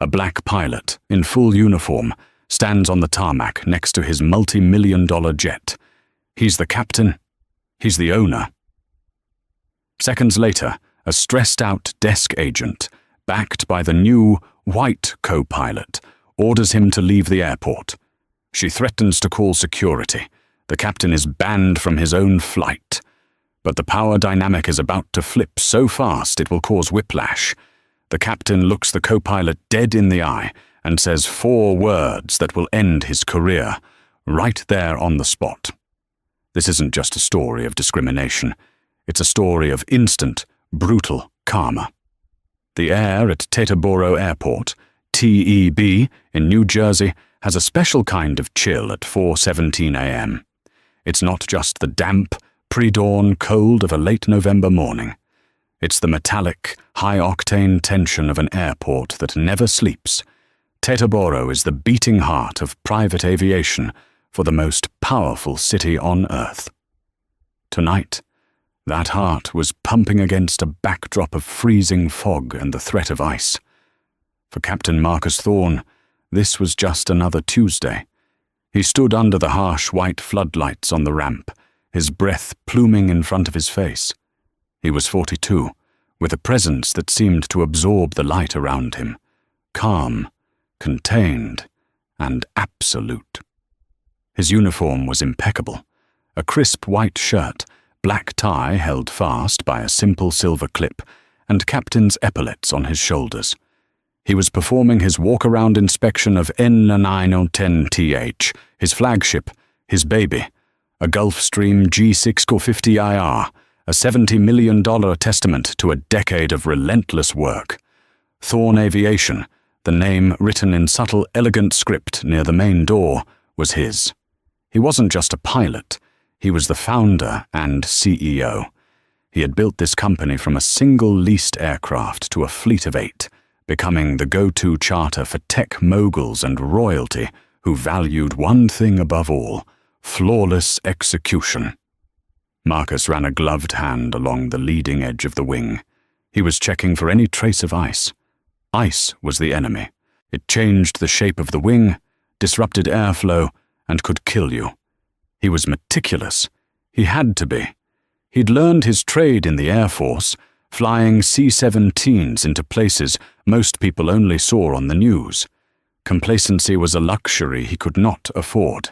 A black pilot, in full uniform, stands on the tarmac next to his multi-million-dollar jet. He's the captain. He's the owner. Seconds later, a stressed-out desk agent, backed by the new, white co-pilot, orders him to leave the airport. She threatens to call security. The captain is banned from his own flight. But the power dynamic is about to flip so fast it will cause whiplash. The captain looks the co-pilot dead in the eye and says 4 words that will end his career, right there on the spot. This isn't just a story of discrimination. It's a story of instant, brutal karma. The air at Teterboro Airport, TEB, in New Jersey, has a special kind of chill at 4:17 a.m. It's not just the damp, pre-dawn cold of a late November morning. It's the metallic, high-octane tension of an airport that never sleeps. Teterboro is the beating heart of private aviation for the most powerful city on Earth. Tonight, that heart was pumping against a backdrop of freezing fog and the threat of ice. For Captain Marcus Thorne, this was just another Tuesday. He stood under the harsh white floodlights on the ramp, his breath pluming in front of his face. He was 42, with a presence that seemed to absorb the light around him, calm, contained, and absolute. His uniform was impeccable, a crisp white shirt, black tie held fast by a simple silver clip, and captain's epaulets on his shoulders. He was performing his walk-around inspection of N9010TH, his flagship, his baby, a Gulfstream G650IR, a $70 million testament to a decade of relentless work. Thorne Aviation, the name written in subtle, elegant script near the main door, was his. He wasn't just a pilot, he was the founder and CEO. He had built this company from a single leased aircraft to a fleet of 8, becoming the go-to charter for tech moguls and royalty who valued one thing above all: flawless execution. Marcus ran a gloved hand along the leading edge of the wing. He was checking for any trace of ice. Ice was the enemy. It changed the shape of the wing, disrupted airflow, and could kill you. He was meticulous. He had to be. He'd learned his trade in the Air Force, flying C-17s into places most people only saw on the news. Complacency was a luxury he could not afford.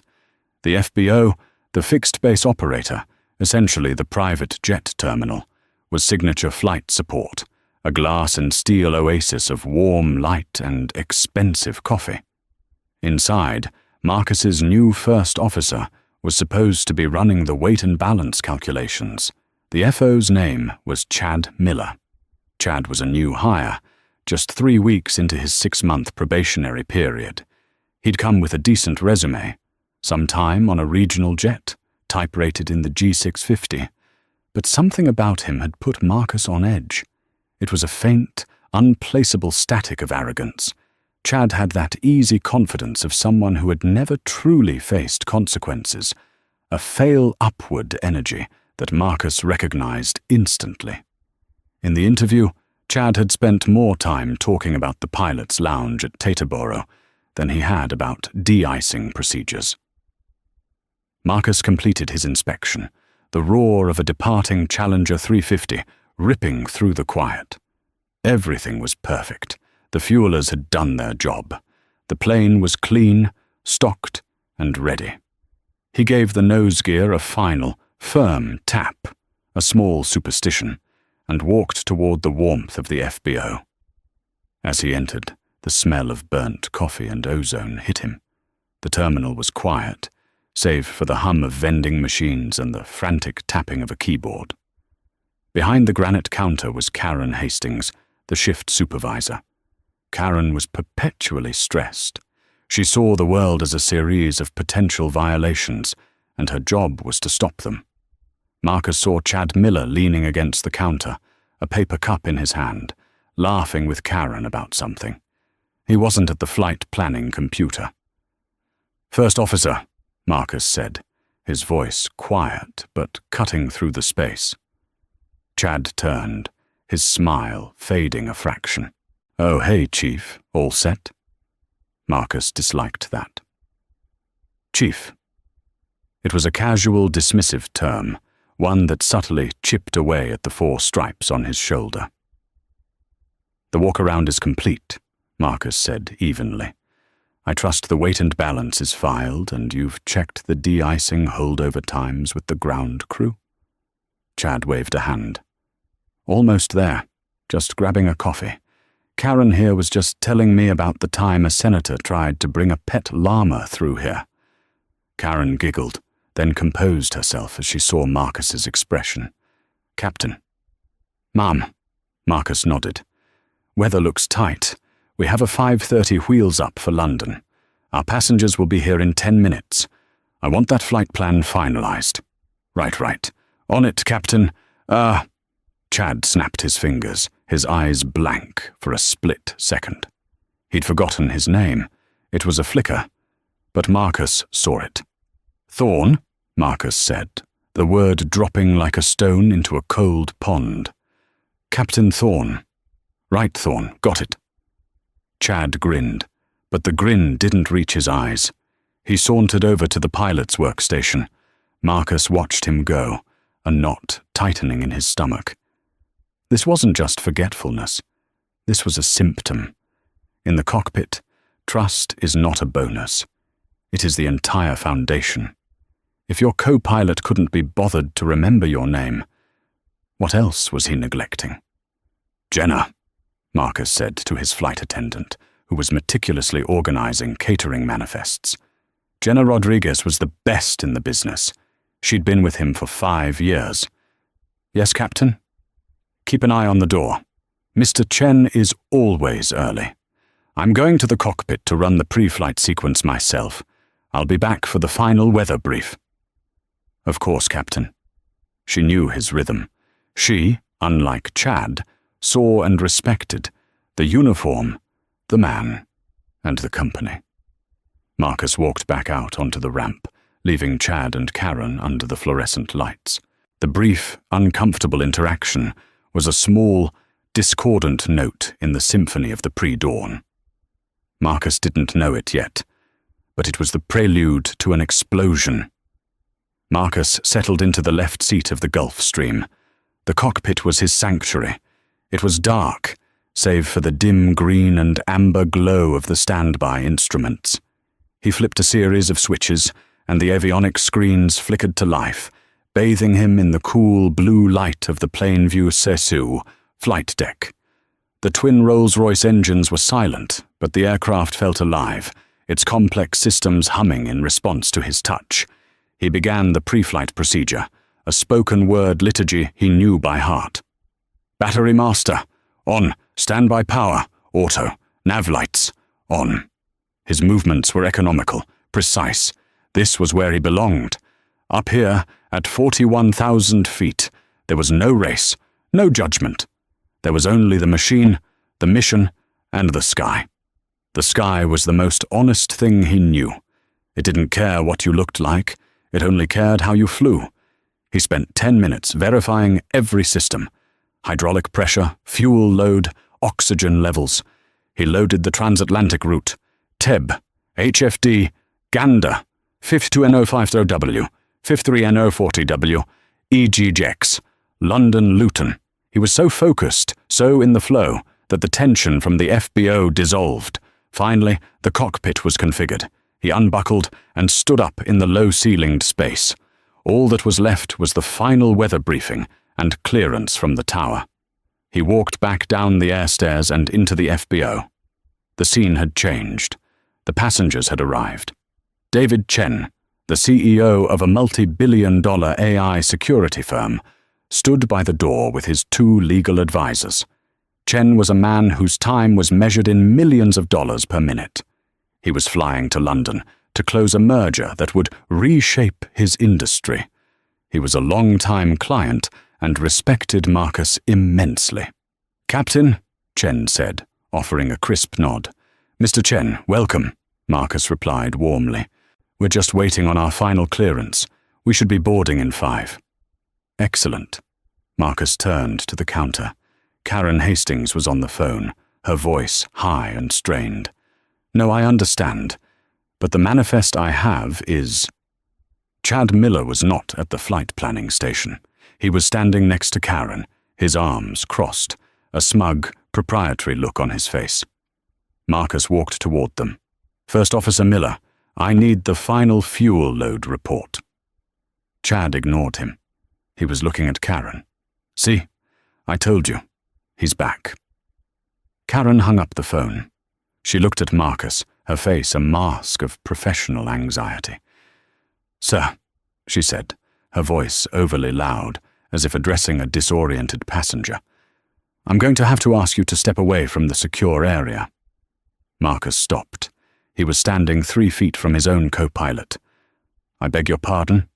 The FBO, the fixed base operator, essentially the private jet terminal, was signature flight support, a glass and steel oasis of warm light and expensive coffee. Inside, Marcus's new first officer was supposed to be running the weight and balance calculations. The FO's name was Chad Miller. Chad was a new hire, just 3 weeks into his 6-month probationary period. He'd come with a decent resume, some time on a regional jet, type-rated in the G650, but something about him had put Marcus on edge. It was a faint, unplaceable static of arrogance. Chad had that easy confidence of someone who had never truly faced consequences, a fail-upward energy that Marcus recognized instantly. In the interview, Chad had spent more time talking about the pilot's lounge at Teterboro than he had about de-icing procedures. Marcus completed his inspection, the roar of a departing Challenger 350 ripping through the quiet. Everything was perfect. The fuelers had done their job. The plane was clean, stocked, and ready. He gave the nose gear a final, firm tap, a small superstition, and walked toward the warmth of the FBO. As he entered, the smell of burnt coffee and ozone hit him. The terminal was quiet, save for the hum of vending machines and the frantic tapping of a keyboard. Behind the granite counter was Karen Hastings, the shift supervisor. Karen was perpetually stressed. She saw the world as a series of potential violations, and her job was to stop them. Marcus saw Chad Miller leaning against the counter, a paper cup in his hand, laughing with Karen about something. He wasn't at the flight planning computer. "First officer," Marcus said, his voice quiet but cutting through the space. Chad turned, his smile fading a fraction. "Oh, hey, Chief. All set?" Marcus disliked that. Chief. It was a casual, dismissive term, one that subtly chipped away at the 4 stripes on his shoulder. "The walk-around is complete," Marcus said evenly. "I trust the weight and balance is filed and you've checked the de-icing holdover times with the ground crew?" Chad waved a hand. "Almost there. Just grabbing a coffee. Karen here was just telling me about the time a senator tried to bring a pet llama through here." Karen giggled, then composed herself as she saw Marcus's expression. "Captain." "Ma'am." Marcus nodded. "Weather looks tight. We have a 5:30 wheels up for London. Our passengers will be here in 10 minutes. I want that flight plan finalized." Right. On it, Captain. Chad snapped his fingers, his eyes blank for a split second. He'd forgotten his name. It was a flicker, but Marcus saw it. "Thorn," Marcus said, the word dropping like a stone into a cold pond. "Captain Thorn." "Right, Thorn, got it." Chad grinned, but the grin didn't reach his eyes. He sauntered over to the pilot's workstation. Marcus watched him go, a knot tightening in his stomach. This wasn't just forgetfulness. This was a symptom. In the cockpit, trust is not a bonus. It is the entire foundation. If your co-pilot couldn't be bothered to remember your name, what else was he neglecting? "Jenna," Marcus said to his flight attendant, who was meticulously organizing catering manifests. Jenna Rodriguez was the best in the business. She'd been with him for 5 years. "Yes, Captain?" "Keep an eye on the door. Mr. Chen is always early. I'm going to the cockpit to run the pre-flight sequence myself. I'll be back for the final weather brief." "Of course, Captain." She knew his rhythm. She, unlike Chad, saw and respected the uniform, the man, and the company. Marcus walked back out onto the ramp, leaving Chad and Karen under the fluorescent lights. The brief, uncomfortable interaction was a small, discordant note in the symphony of the pre-dawn. Marcus didn't know it yet, but it was the prelude to an explosion. Marcus settled into the left seat of the Gulfstream. The cockpit was his sanctuary. It was dark, save for the dim green and amber glow of the standby instruments. He flipped a series of switches, and the avionics screens flickered to life, bathing him in the cool blue light of the Plainview Cesu flight deck. The twin Rolls-Royce engines were silent, but the aircraft felt alive, its complex systems humming in response to his touch. He began the pre-flight procedure, a spoken-word liturgy he knew by heart. "Battery master, on. Standby power, auto. Nav lights, on." His movements were economical, precise. This was where he belonged. Up here, at 41,000 feet, there was no race, no judgment. There was only the machine, the mission, and the sky. The sky was the most honest thing he knew. It didn't care what you looked like, it only cared how you flew. He spent 10 minutes verifying every system. Hydraulic pressure, fuel load, oxygen levels. He loaded the transatlantic route. TEB, HFD, Gander, 52NO50W, 53NO40W, EGJEX, London Luton. He was so focused, so in the flow, that the tension from the FBO dissolved. Finally, the cockpit was configured. He unbuckled and stood up in the low-ceilinged space. All that was left was the final weather briefing and clearance from the tower. He walked back down the air stairs and into the FBO. The scene had changed. The passengers had arrived. David Chen, the CEO of a multi-billion-dollar AI security firm, stood by the door with his 2 legal advisors. Chen was a man whose time was measured in millions of dollars per minute. He was flying to London to close a merger that would reshape his industry. He was a long-time client and respected Marcus immensely. "Captain," Chen said, offering a crisp nod. "Mr. Chen, welcome," Marcus replied warmly. "We're just waiting on our final clearance. We should be boarding in 5. "Excellent." Marcus turned to the counter. Karen Hastings was on the phone, her voice high and strained. "No, I understand, but the manifest I have is—" Chad Miller was not at the flight planning station. He was standing next to Karen, his arms crossed, a smug, proprietary look on his face. Marcus walked toward them. "First Officer Miller, I need the final fuel load report." Chad ignored him. He was looking at Karen. "See? I told you. He's back." Karen hung up the phone. She looked at Marcus, her face a mask of professional anxiety. "Sir," she said, her voice overly loud, as if addressing a disoriented passenger, "I'm going to have to ask you to step away from the secure area." Marcus stopped. He was standing 3 feet from his own co-pilot. "I beg your pardon?"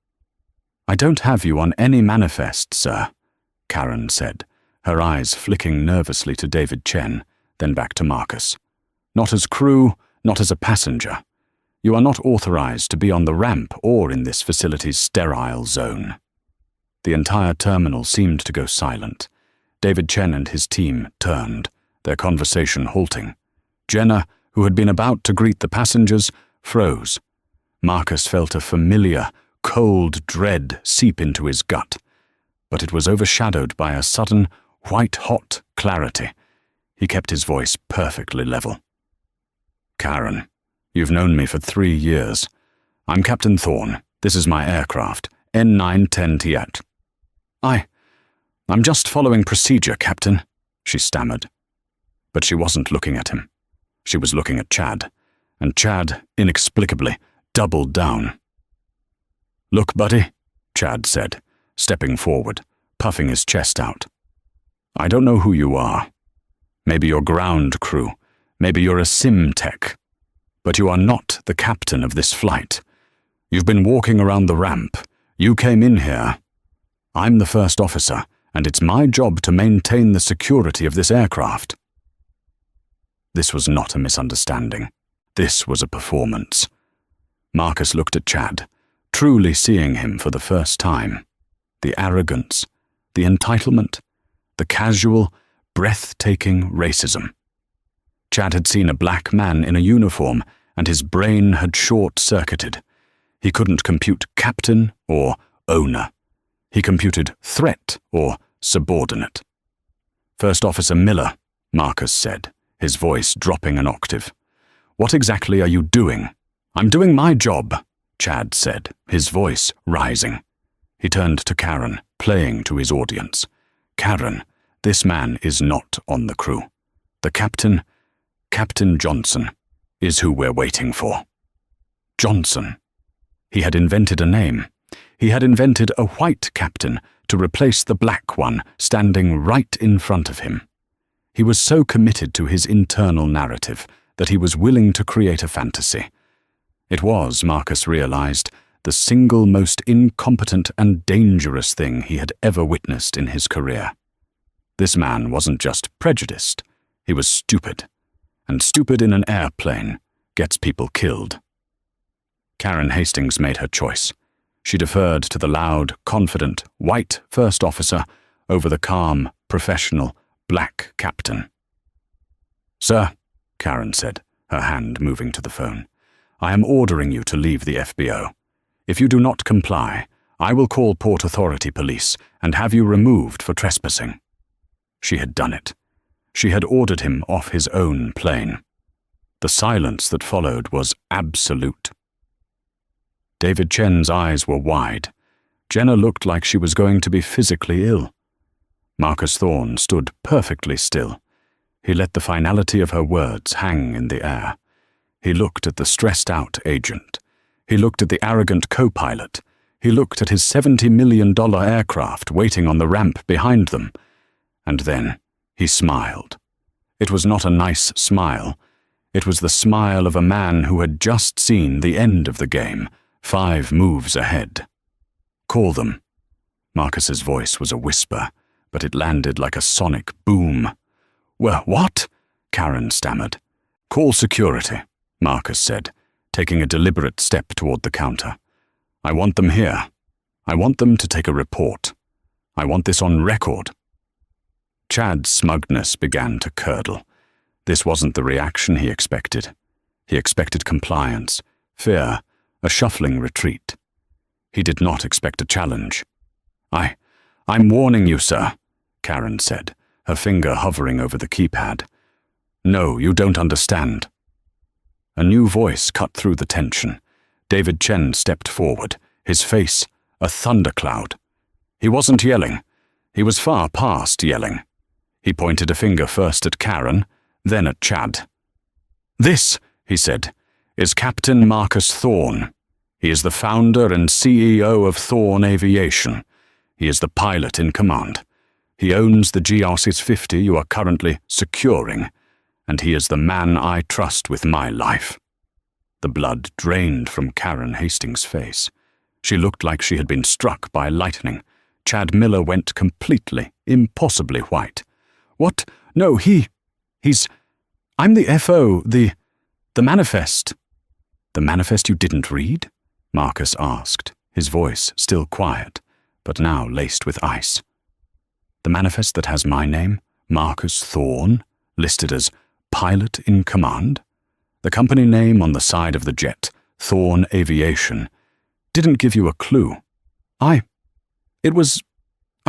"I don't have you on any manifest, sir," Karen said, her eyes flicking nervously to David Chen, then back to Marcus. "Not as crew, not as a passenger. You are not authorized to be on the ramp or in this facility's sterile zone." The entire terminal seemed to go silent. David Chen and his team turned, their conversation halting. Jenna, who had been about to greet the passengers, froze. Marcus felt a familiar, cold dread seep into his gut, but it was overshadowed by a sudden, white-hot clarity. He kept his voice perfectly level. "Karen, you've known me for 3 years. I'm Captain Thorne. This is my aircraft, N910 Tiet." I'm just following procedure, Captain," she stammered. But she wasn't looking at him. She was looking at Chad, and Chad, inexplicably, doubled down. "Look, buddy," Chad said, stepping forward, puffing his chest out. "I don't know who you are. Maybe you're ground crew, maybe you're a sim tech, but you are not the captain of this flight. You've been walking around the ramp. You came in here. I'm the first officer, and it's my job to maintain the security of this aircraft." This was not a misunderstanding. This was a performance. Marcus looked at Chad, truly seeing him for the first time. The arrogance, the entitlement, the casual, breathtaking racism. Chad had seen a black man in a uniform, and his brain had short-circuited. He couldn't compute captain or owner. He computed threat or subordinate. "First Officer Miller," Marcus said, his voice dropping an octave. "What exactly are you doing?" "I'm doing my job," Chad said, his voice rising. He turned to Karen, playing to his audience. "Karen, this man is not on the crew. The captain, Captain Johnson, is who we're waiting for." Johnson. He had invented a name. He had invented a white captain to replace the black one standing right in front of him. He was so committed to his internal narrative that he was willing to create a fantasy. It was, Marcus realized, the single most incompetent and dangerous thing he had ever witnessed in his career. This man wasn't just prejudiced, he was stupid. And stupid in an airplane gets people killed. Karen Hastings made her choice. She deferred to the loud, confident, white first officer over the calm, professional, black captain. "Sir," Karen said, her hand moving to the phone, "I am ordering you to leave the FBO. If you do not comply, I will call Port Authority Police and have you removed for trespassing." She had done it. She had ordered him off his own plane. The silence that followed was absolute. David Chen's eyes were wide. Jenna looked like she was going to be physically ill. Marcus Thorne stood perfectly still. He let the finality of her words hang in the air. He looked at the stressed-out agent. He looked at the arrogant co-pilot. He looked at his $70 million aircraft waiting on the ramp behind them. And then he smiled. It was not a nice smile. It was the smile of a man who had just seen the end of the game, 5 moves ahead. "Call them." Marcus's voice was a whisper, but it landed like a sonic boom. "Well, what?" Karen stammered. "Call security," Marcus said, taking a deliberate step toward the counter. "I want them here. I want them to take a report. I want this on record." Chad's smugness began to curdle. This wasn't the reaction he expected. He expected compliance, fear, a shuffling retreat. He did not expect a challenge. I'm warning you, sir, Karen said, her finger hovering over the keypad. No, you don't understand. A new voice cut through the tension. David Chen stepped forward, his face a thundercloud. He wasn't yelling. He was far past yelling. He pointed a finger first at Karen, then at Chad. This, he said, is Captain Marcus Thorne. He is the founder and CEO of Thorne Aviation. He is the pilot in command. He owns the GR650 you are currently securing, and he is the man I trust with my life. The blood drained from Karen Hastings' face. She looked like she had been struck by lightning. Chad Miller went completely, impossibly white. What? No, I'm the FO, the manifest. The manifest you didn't read? Marcus asked, his voice still quiet, but now laced with ice. The manifest that has my name, Marcus Thorne, listed as pilot in command? The company name on the side of the jet, Thorne Aviation, didn't give you a clue. I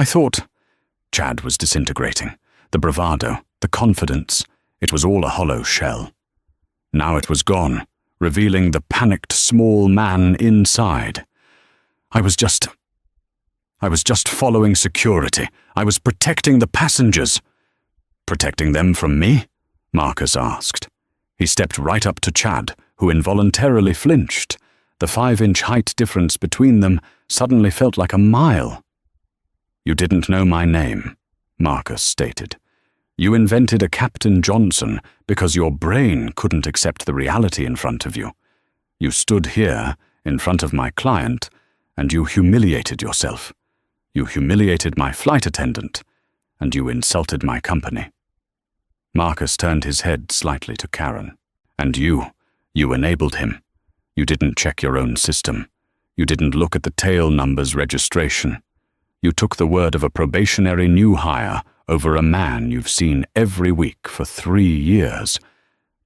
thought. Chad was disintegrating. The bravado, the confidence, it was all a hollow shell. Now it was gone, revealing the panicked small man inside. I was just following security. I was protecting the passengers. Protecting them from me? Marcus asked. He stepped right up to Chad, who involuntarily flinched. The 5-inch height difference between them suddenly felt like a mile. You didn't know my name, Marcus stated. You invented a Captain Johnson because your brain couldn't accept the reality in front of you. You stood here, in front of my client, and you humiliated yourself. You humiliated my flight attendant, and you insulted my company. Marcus turned his head slightly to Karen. And you enabled him. You didn't check your own system. You didn't look at the tail number's registration. You took the word of a probationary new hire over a man you've seen every week for 3 years,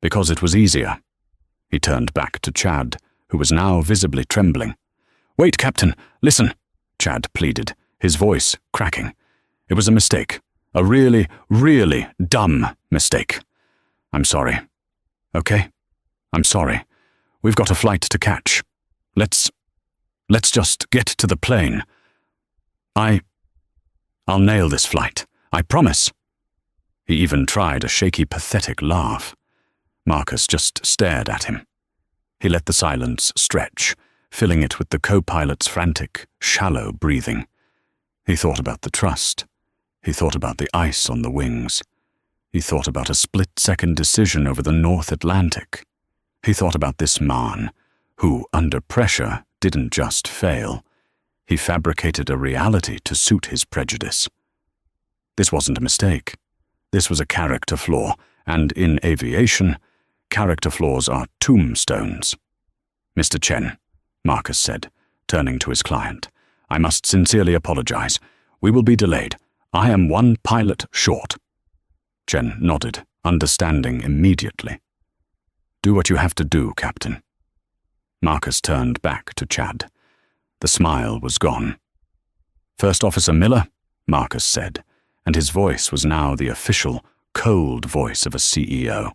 because it was easier. He turned back to Chad, who was now visibly trembling. Wait, Captain, listen, Chad pleaded, his voice cracking. It was a mistake. A really, really dumb mistake. I'm sorry. Okay? I'm sorry. We've got a flight to catch. Let's just get to the plane. I'll nail this flight. I promise. He even tried a shaky, pathetic laugh. Marcus just stared at him. He let the silence stretch, filling it with the co-pilot's frantic, shallow breathing. He thought about the trust. He thought about the ice on the wings. He thought about a split-second decision over the North Atlantic. He thought about this man, who, under pressure, didn't just fail. He fabricated a reality to suit his prejudice. This wasn't a mistake. This was a character flaw, and in aviation, character flaws are tombstones. Mr. Chen, Marcus said, turning to his client, I must sincerely apologize. We will be delayed. I am 1 pilot short. Chen nodded, understanding immediately. Do what you have to do, Captain. Marcus turned back to Chad. The smile was gone. First Officer Miller, Marcus said, and his voice was now the official, cold voice of a CEO.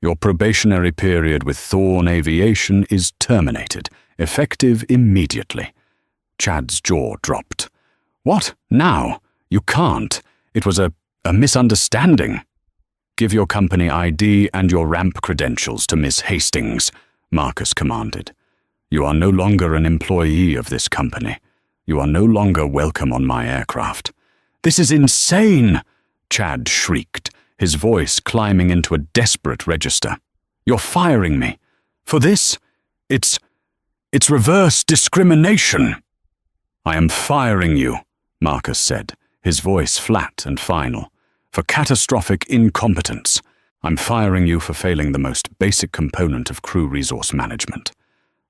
Your probationary period with Thorne Aviation is terminated, effective immediately. Chad's jaw dropped. What? Now? You can't. It was a misunderstanding. Give your company ID and your ramp credentials to Miss Hastings, Marcus commanded. You are no longer an employee of this company. You are no longer welcome on my aircraft. This is insane, Chad shrieked, his voice climbing into a desperate register. You're firing me. For this? It's reverse discrimination. I am firing you, Marcus said, his voice flat and final. For catastrophic incompetence. I'm firing you for failing the most basic component of crew resource management.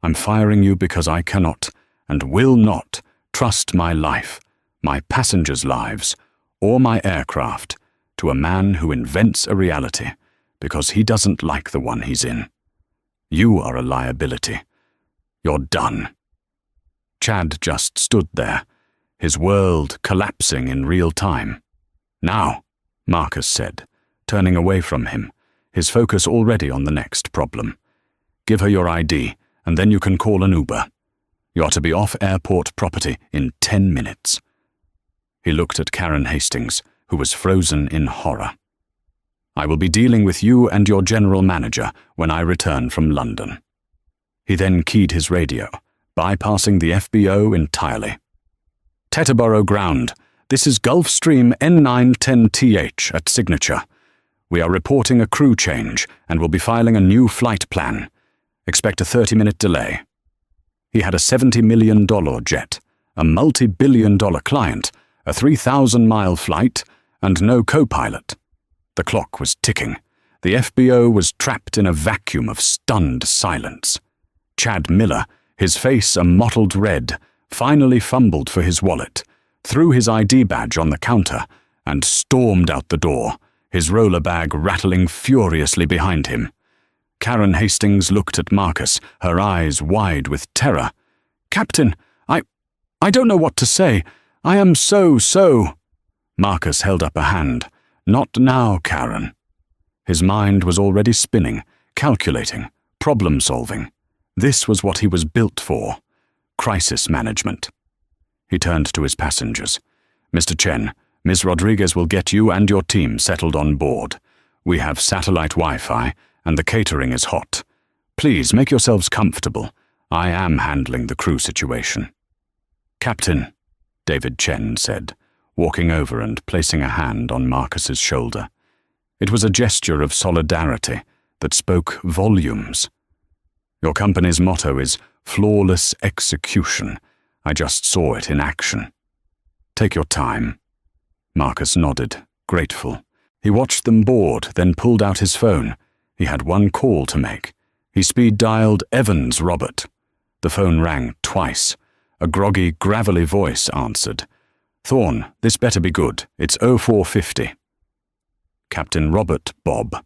I'm firing you because I cannot and will not trust my life, my passengers' lives, or my aircraft to a man who invents a reality, because he doesn't like the one he's in. You are a liability. You're done." Chad just stood there, his world collapsing in real time. "Now," Marcus said, turning away from him, his focus already on the next problem. "Give her your ID, and then you can call an Uber. You are to be off airport property in 10 minutes. He looked at Karen Hastings, who was frozen in horror. "I will be dealing with you and your general manager when I return from London." He then keyed his radio, bypassing the FBO entirely. "Teterboro ground. This is Gulfstream N910TH at signature. We are reporting a crew change and will be filing a new flight plan. Expect a 30-minute delay." He had a $70 million jet, a multi-billion-dollar client, a 3,000-mile flight, and no co-pilot. The clock was ticking. The FBO was trapped in a vacuum of stunned silence. Chad Miller, his face a mottled red, finally fumbled for his wallet, threw his ID badge on the counter, and stormed out the door, his roller bag rattling furiously behind him. Karen Hastings looked at Marcus, her eyes wide with terror. "Captain, I don't know what to say. I am so..." Marcus held up a hand. "Not now, Karen." His mind was already spinning, calculating, problem-solving. This was what he was built for. Crisis management. He turned to his passengers. "Mr. Chen, Ms. Rodriguez will get you and your team settled on board. We have satellite Wi-Fi, and the catering is hot. Please make yourselves comfortable. I am handling the crew situation." "Captain," David Chen said, walking over and placing a hand on Marcus's shoulder. It was a gesture of solidarity that spoke volumes. "Your company's motto is flawless execution. I just saw it in action. Take your time." Marcus nodded, grateful. He watched them board, then pulled out his phone. He had one call to make. He speed-dialed Evans Robert. The phone rang twice. A groggy, gravelly voice answered. "Thorne, this better be good. It's 0450. Captain Robert Bob.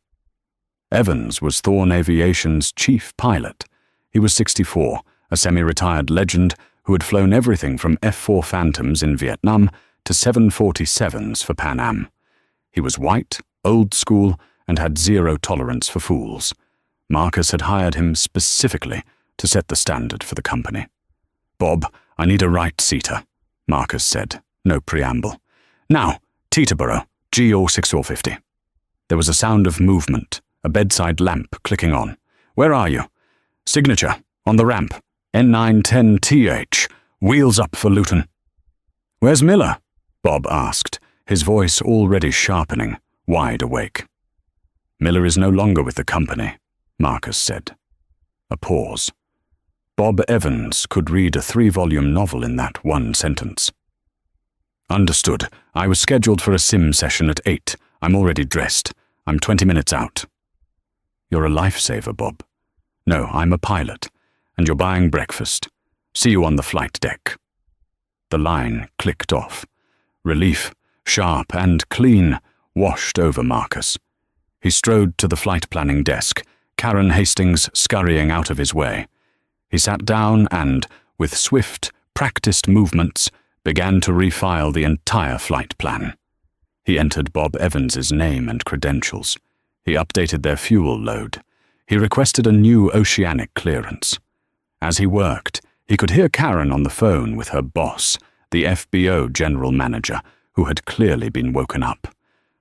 Evans was Thorne Aviation's chief pilot. He was 64, a semi-retired legend who had flown everything from F-4 Phantoms in Vietnam to 747s for Pan Am. He was white, old school, and had zero tolerance for fools. Marcus had hired him specifically to set the standard for the company. "Bob, I need a right-seater," Marcus said, no preamble. "Now, Teterboro, GO 6450. There was a sound of movement, a bedside lamp clicking on. "Where are you?" "Signature, on the ramp, N910TH, wheels up for Luton." "Where's Miller?" Bob asked, his voice already sharpening, wide awake. "Miller is no longer with the company," Marcus said. A pause. Bob Evans could read a 3-volume novel in that one sentence. "Understood. I was scheduled for a sim session at 8. I'm already dressed. I'm 20 minutes out." "You're a lifesaver, Bob." "No, I'm a pilot, and you're buying breakfast. See you on the flight deck." The line clicked off. Relief, sharp and clean, washed over Marcus. He strode to the flight planning desk, Karen Hastings scurrying out of his way. He sat down and, with swift, practiced movements, began to refile the entire flight plan. He entered Bob Evans's name and credentials. He updated their fuel load. He requested a new oceanic clearance. As he worked, he could hear Karen on the phone with her boss, the FBO general manager, who had clearly been woken up.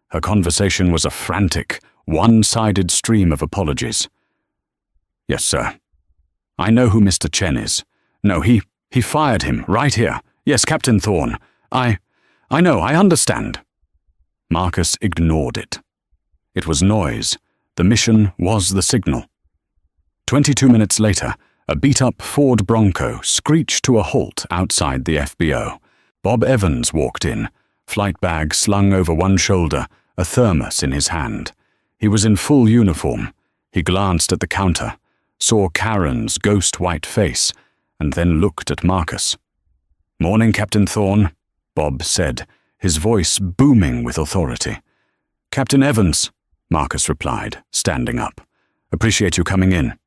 Her conversation was a frantic, one-sided stream of apologies. "Yes, sir. I know who Mr. Chen is. No, he fired him, right here. Yes, Captain Thorne. I know, I understand." Marcus ignored it. It was noise. The mission was the signal. 22 minutes later, a beat-up Ford Bronco screeched to a halt outside the FBO. Bob Evans walked in, flight bag slung over one shoulder, a thermos in his hand. He was in full uniform. He glanced at the counter, saw Karen's ghost-white face, and then looked at Marcus. "Morning, Captain Thorne," Bob said, his voice booming with authority. "Captain Evans," Marcus replied, standing up. "Appreciate you coming in."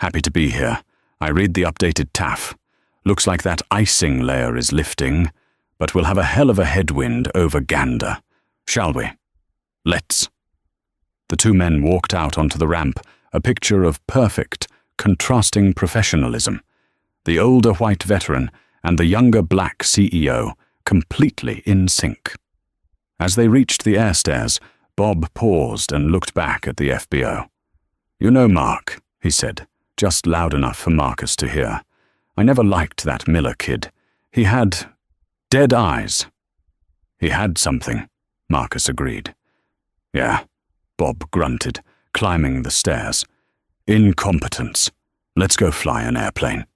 "Happy to be here. I read the updated TAF. Looks like that icing layer is lifting, but we'll have a hell of a headwind over Gander. Shall we?" "Let's." The two men walked out onto the ramp, a picture of perfect, contrasting professionalism. The older white veteran and the younger black CEO, completely in sync. As they reached the air stairs, Bob paused and looked back at the FBO. "You know, Mark," he said, just loud enough for Marcus to hear, "I never liked that Miller kid. He had dead eyes." "He had something," Marcus agreed. "Yeah," Bob grunted, climbing the stairs. "Incompetence. Let's go fly an airplane."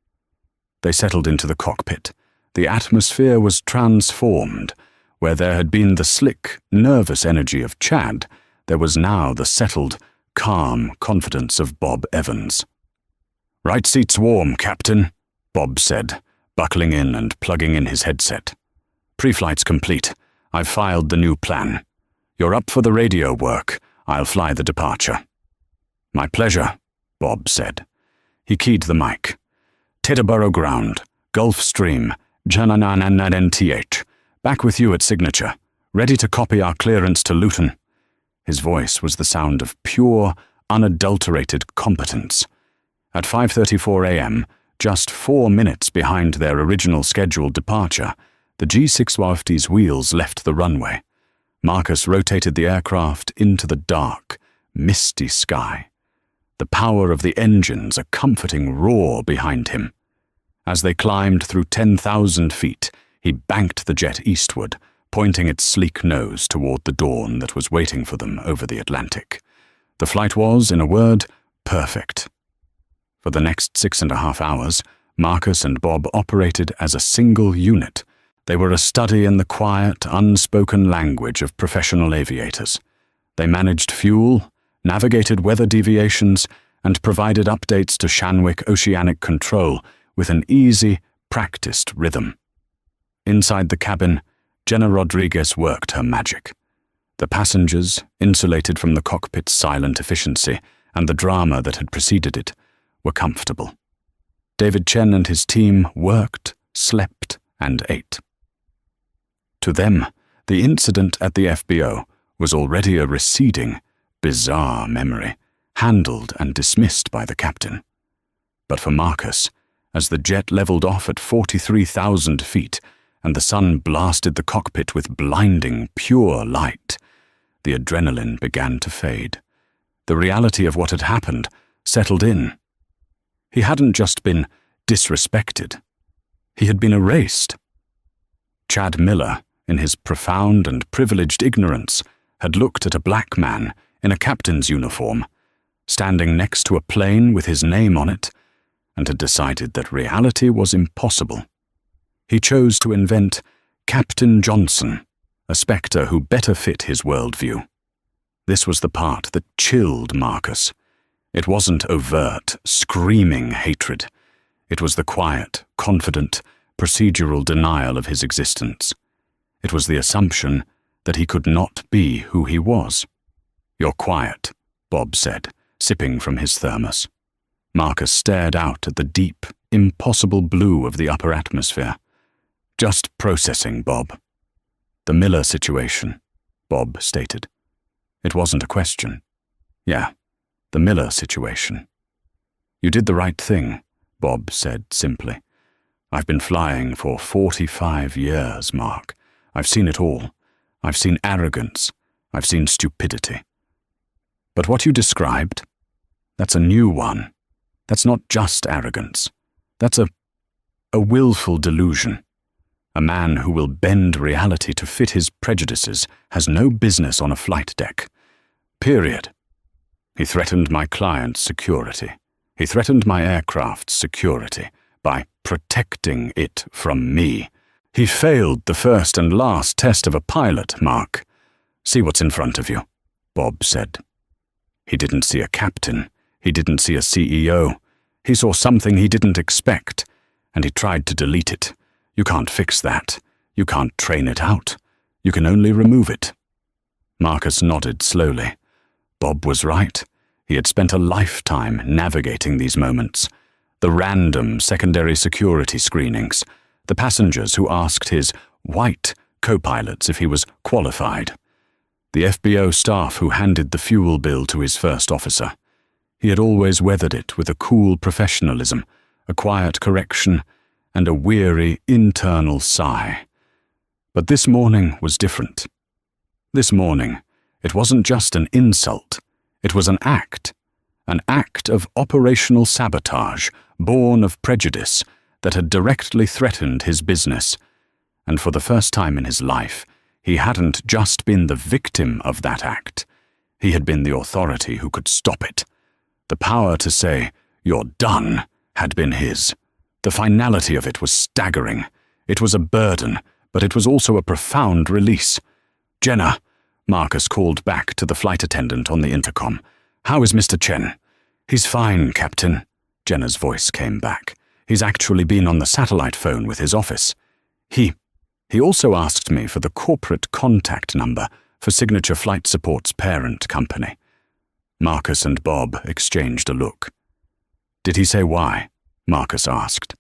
They settled into the cockpit. The atmosphere was transformed. Where there had been the slick, nervous energy of Chad, there was now the settled, calm confidence of Bob Evans. "Right seat's warm, Captain," Bob said, buckling in and plugging in his headset. "Pre-flight's complete. I've filed the new plan. You're up for the radio work. I'll fly the departure." "My pleasure," Bob said. He keyed the mic. "Teterboro ground, Gulf Stream, Jananananth. Back with you at signature. Ready to copy our clearance to Luton." His voice was the sound of pure, unadulterated competence. At 5:34 a.m., just 4 minutes behind their original scheduled departure, the G650's wheels left the runway. Marcus rotated the aircraft into the dark, misty sky. The power of the engines a comforting roar behind him. As they climbed through 10,000 feet, he banked the jet eastward, pointing its sleek nose toward the dawn that was waiting for them over the Atlantic. The flight was, in a word, perfect. For the next 6.5 hours, Marcus and Bob operated as a single unit. They were a study in the quiet, unspoken language of professional aviators. They managed fuel, navigated weather deviations, and provided updates to Shanwick Oceanic Control with an easy, practiced rhythm. Inside the cabin, Jenna Rodriguez worked her magic. The passengers, insulated from the cockpit's silent efficiency and the drama that had preceded it, were comfortable. David Chen and his team worked, slept, and ate. To them, the incident at the FBO was already a receding, bizarre memory, handled and dismissed by the captain. But for Marcus, as the jet leveled off at 43,000 feet and the sun blasted the cockpit with blinding, pure light, the adrenaline began to fade. The reality of what had happened settled in. He hadn't just been disrespected. He had been erased. Chad Miller, in his profound and privileged ignorance, had looked at a black man in a captain's uniform, standing next to a plane with his name on it, and had decided that reality was impossible. He chose to invent Captain Johnson, a spectre who better fit his worldview. This was the part that chilled Marcus. It wasn't overt, screaming hatred. It was the quiet, confident, procedural denial of his existence. It was the assumption that he could not be who he was. "You're quiet," Bob said, sipping from his thermos. Marcus stared out at the deep, impossible blue of the upper atmosphere. "Just processing, Bob." "The Miller situation," Bob stated. It wasn't a question. "Yeah, the Miller situation." "You did the right thing," Bob said simply. "I've been flying for 45 years, Mark. I've seen it all. I've seen arrogance. I've seen stupidity. But what you described, that's a new one. That's not just arrogance. That's a willful delusion. A man who will bend reality to fit his prejudices has no business on a flight deck. Period. He threatened my client's security. He threatened my aircraft's security by protecting it from me. He failed the first and last test of a pilot, Mark. See what's in front of you," Bob said. He didn't see a captain. He didn't see a CEO. He saw something he didn't expect, and he tried to delete it. You can't fix that. You can't train it out. You can only remove it. Marcus nodded slowly. Bob was right. He had spent a lifetime navigating these moments. The random secondary security screenings, the passengers who asked his white co-pilots if he was qualified, the FBO staff who handed the fuel bill to his first officer. He had always weathered it with a cool professionalism, a quiet correction, and a weary internal sigh. But this morning was different. This morning, it wasn't just an insult, it was an act of operational sabotage, born of prejudice, that had directly threatened his business. And for the first time in his life, he hadn't just been the victim of that act. He had been the authority who could stop it. The power to say, "You're done," had been his. The finality of it was staggering. It was a burden, but it was also a profound release. "Jenna," Marcus called back to the flight attendant on the intercom. "How is Mr. Chen?" "He's fine, Captain," Jenna's voice came back. "He's actually been on the satellite phone with his office. He also asked me for the corporate contact number for Signature Flight Support's parent company." Marcus and Bob exchanged a look. "Did he say why?" Marcus asked.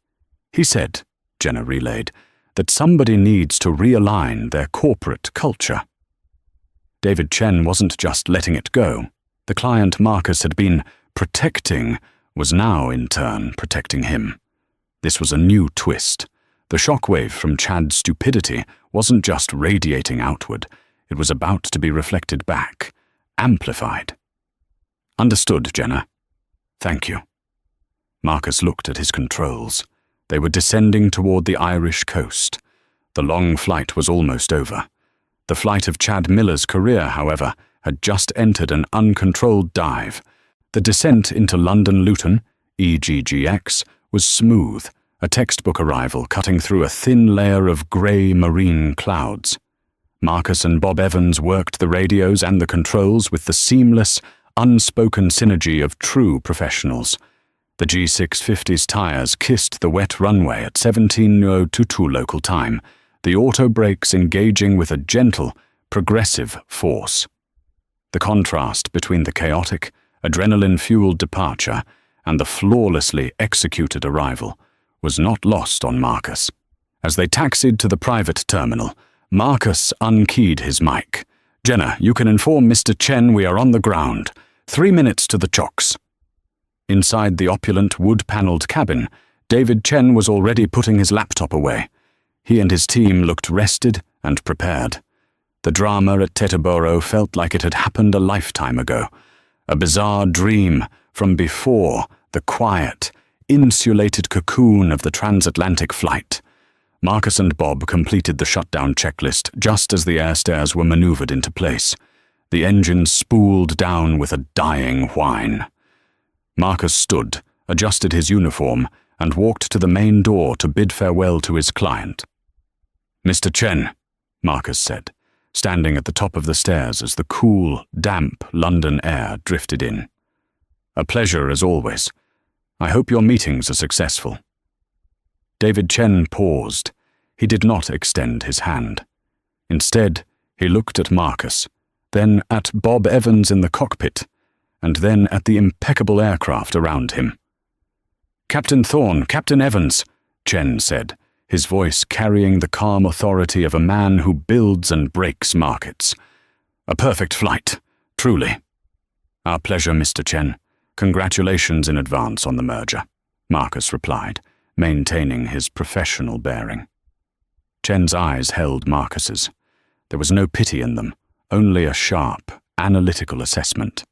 "He said," Jenna relayed, "that somebody needs to realign their corporate culture." David Chen wasn't just letting it go. The client Marcus had been protecting was now, in turn, protecting him. This was a new twist. The shockwave from Chad's stupidity wasn't just radiating outward. It was about to be reflected back, amplified. "Understood, Jenna. Thank you." Marcus looked at his controls. They were descending toward the Irish coast. The long flight was almost over. The flight of Chad Miller's career, however, had just entered an uncontrolled dive. The descent into London Luton, EGGX, was smooth, a textbook arrival cutting through a thin layer of grey marine clouds. Marcus and Bob Evans worked the radios and the controls with the seamless, unspoken synergy of true professionals. The G650's tires kissed the wet runway at 17:02 local time, the auto brakes engaging with a gentle, progressive force. The contrast between the chaotic, adrenaline-fueled departure and the flawlessly executed arrival was not lost on Marcus. As they taxied to the private terminal, Marcus unkeyed his mic. "Jenna, you can inform Mr. Chen we are on the ground. 3 minutes to the chocks." Inside the opulent wood-paneled cabin, David Chen was already putting his laptop away. He and his team looked rested and prepared. The drama at Teterboro felt like it had happened a lifetime ago, a bizarre dream from before the quiet, insulated cocoon of the transatlantic flight. Marcus and Bob completed the shutdown checklist just as the air stairs were maneuvered into place. The engine spooled down with a dying whine. Marcus stood, adjusted his uniform, and walked to the main door to bid farewell to his client. "Mr. Chen," Marcus said, standing at the top of the stairs as the cool, damp London air drifted in. "A pleasure as always. I hope your meetings are successful." David Chen paused. He did not extend his hand. Instead, he looked at Marcus, then at Bob Evans in the cockpit, and then at the impeccable aircraft around him. "Captain Thorne, Captain Evans," Chen said, his voice carrying the calm authority of a man who builds and breaks markets. "A perfect flight, truly." "Our pleasure, Mr. Chen. Congratulations in advance on the merger," Marcus replied, maintaining his professional bearing. Chen's eyes held Marcus's. There was no pity in them, only a sharp, analytical assessment.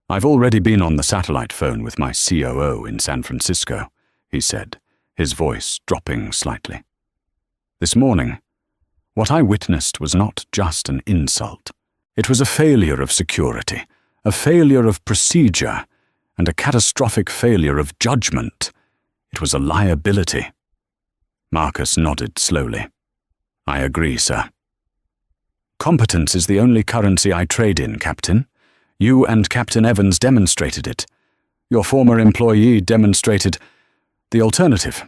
"I've already been on the satellite phone with my COO in San Francisco," he said, his voice dropping slightly. "This morning, what I witnessed was not just an insult. It was a failure of security, a failure of procedure, and a catastrophic failure of judgment. It was a liability." Marcus nodded slowly. "I agree, sir." "Competence is the only currency I trade in, Captain. You and Captain Evans demonstrated it. Your former employee demonstrated the alternative.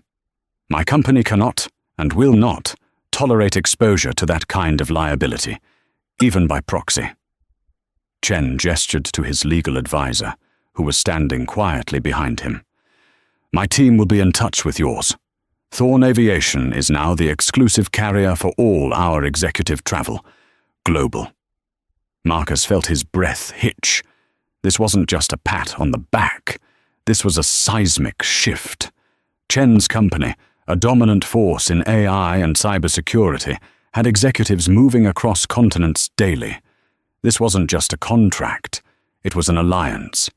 My company cannot, and will not, tolerate exposure to that kind of liability, even by proxy." Chen gestured to his legal advisor, who was standing quietly behind him. My team will be in touch with yours. Thorn Aviation is now the exclusive carrier for all our executive travel. Global. Marcus felt his breath hitch. This wasn't just a pat on the back. This was a seismic shift. Chen's company, a dominant force in AI and cybersecurity, had executives moving across continents daily. This wasn't just a contract. It was an alliance.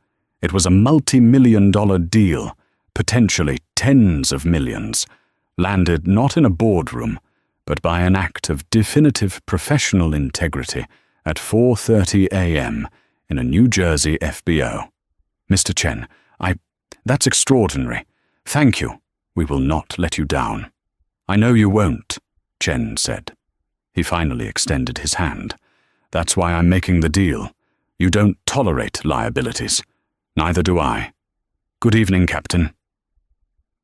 It was a multi-million-dollar deal, potentially tens of millions, landed not in a boardroom, but by an act of definitive professional integrity at 4:30 a.m. in a New Jersey FBO. Mr. Chen, that's extraordinary. Thank you. We will not let you down. I know you won't, Chen said. He finally extended his hand. That's why I'm making the deal. You don't tolerate liabilities. Neither do I. Good evening, Captain.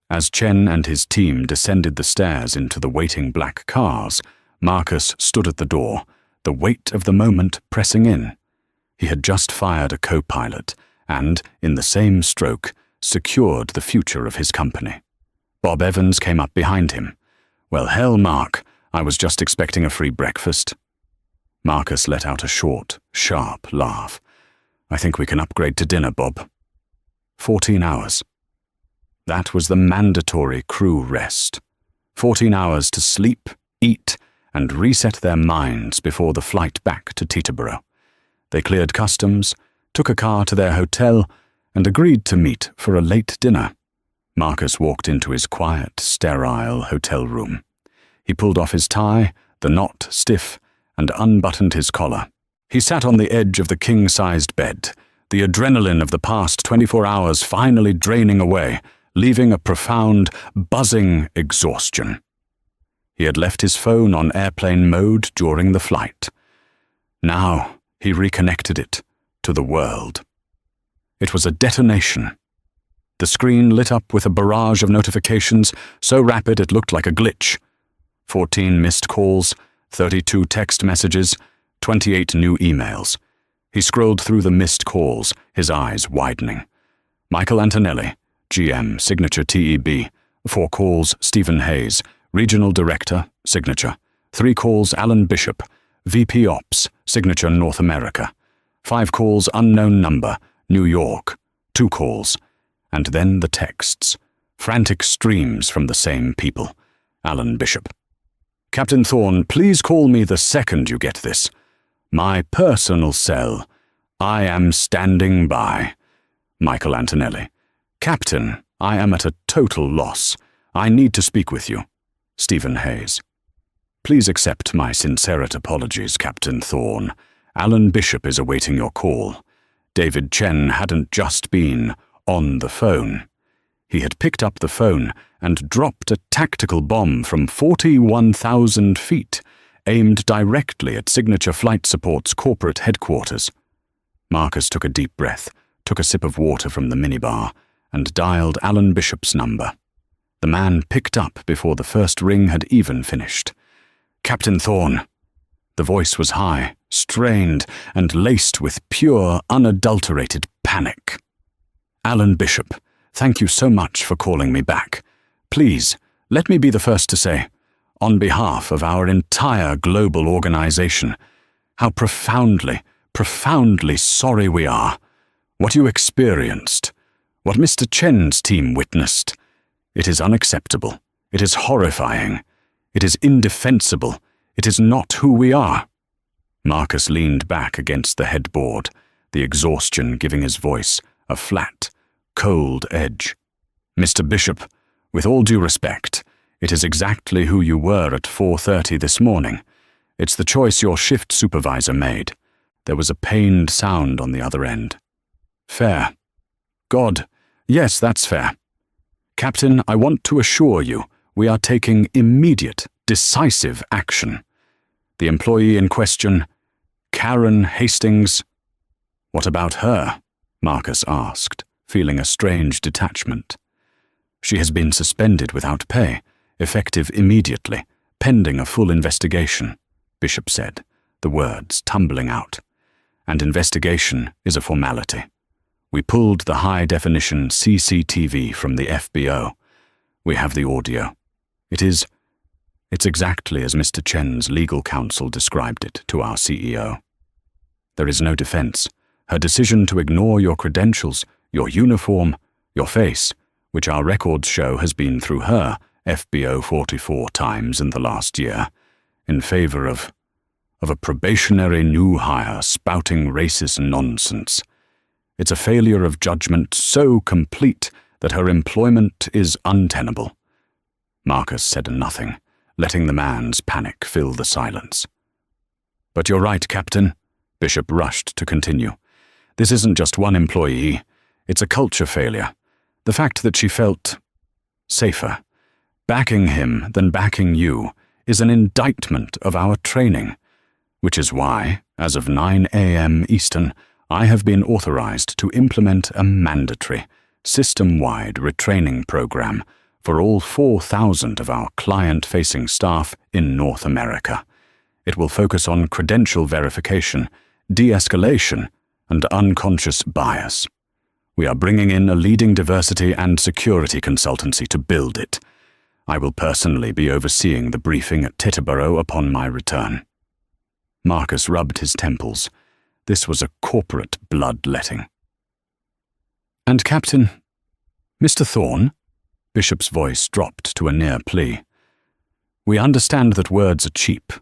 As Chen and his team descended the stairs into the waiting black cars, Marcus stood at the door, the weight of the moment pressing in. He had just fired a co-pilot and, in the same stroke, secured the future of his company. Bob Evans came up behind him. Well, hell, Mark, I was just expecting a free breakfast. Marcus let out a short, sharp laugh. I think we can upgrade to dinner, Bob. 14 hours. That was the mandatory crew rest. 14 hours to sleep, eat, and reset their minds before the flight back to Teterboro. They cleared customs, took a car to their hotel, and agreed to meet for a late dinner. Marcus walked into his quiet, sterile hotel room. He pulled off his tie, the knot stiff, and unbuttoned his collar. He sat on the edge of the king-sized bed, the adrenaline of the past 24 hours finally draining away, leaving a profound, buzzing exhaustion. He had left his phone on airplane mode during the flight. Now he reconnected it to the world. It was a detonation. The screen lit up with a barrage of notifications, so rapid it looked like a glitch. 14 missed calls, 32 text messages, 28 new emails. He scrolled through the missed calls, his eyes widening. Michael Antonelli, GM, signature TEB. 4 calls, Stephen Hayes, Regional Director, signature. 3 calls, Alan Bishop, VP Ops, signature North America. 5 calls, unknown number, New York. 2 calls. And then the texts. Frantic streams from the same people. Alan Bishop. Captain Thorne, please call me the second you get this. My personal cell. I am standing by. Michael Antonelli. Captain, I am at a total loss. I need to speak with you. Stephen Hayes. Please accept my sincerest apologies, Captain Thorne. Alan Bishop is awaiting your call. David Chen hadn't just been on the phone. He had picked up the phone and dropped a tactical bomb from 41,000 feet, aimed directly at Signature Flight Support's corporate headquarters. Marcus took a deep breath, took a sip of water from the minibar, and dialed Alan Bishop's number. The man picked up before the first ring had even finished. Captain Thorne. The voice was high, strained, and laced with pure, unadulterated panic. Alan Bishop, thank you so much for calling me back. Please, let me be the first to say, on behalf of our entire global organization, how profoundly, profoundly sorry we are. What you experienced, what Mr. Chen's team witnessed, it is unacceptable. It is horrifying. It is indefensible. It is not who we are. Marcus leaned back against the headboard, the exhaustion giving his voice a flat, cold edge. Mr. Bishop, with all due respect, it is exactly who you were at 4:30 this morning. It's the choice your shift supervisor made. There was a pained sound on the other end. Fair. God, yes, that's fair. Captain, I want to assure you we are taking immediate, decisive action. The employee in question, Karen Hastings. What about her? Marcus asked, feeling a strange detachment. She has been suspended without pay, effective immediately, pending a full investigation, Bishop said, the words tumbling out. and investigation is a formality. We pulled the high-definition CCTV from the FBO. We have the audio. It's exactly as Mr. Chen's legal counsel described it to our CEO. There is no defense. Her decision to ignore your credentials, your uniform, your face, which our records show has been through her FBO 44 times in the last year, in favor of a probationary new hire spouting racist nonsense. It's a failure of judgment so complete that her employment is untenable. Marcus said nothing, letting the man's panic fill the silence. But you're right, Captain, Bishop rushed to continue. This isn't just one employee, it's a culture failure. The fact that she felt safer backing him than backing you is an indictment of our training, which is why, as of 9 a.m. Eastern, I have been authorized to implement a mandatory, system-wide retraining program for all 4,000 of our client-facing staff in North America. It will focus on credential verification, de-escalation, and unconscious bias. We are bringing in a leading diversity and security consultancy to build it. I will personally be overseeing the briefing at Titterborough upon my return. Marcus rubbed his temples. This was a corporate bloodletting. And Captain, Mr. Thorne, Bishop's voice dropped to a near plea. We understand that words are cheap.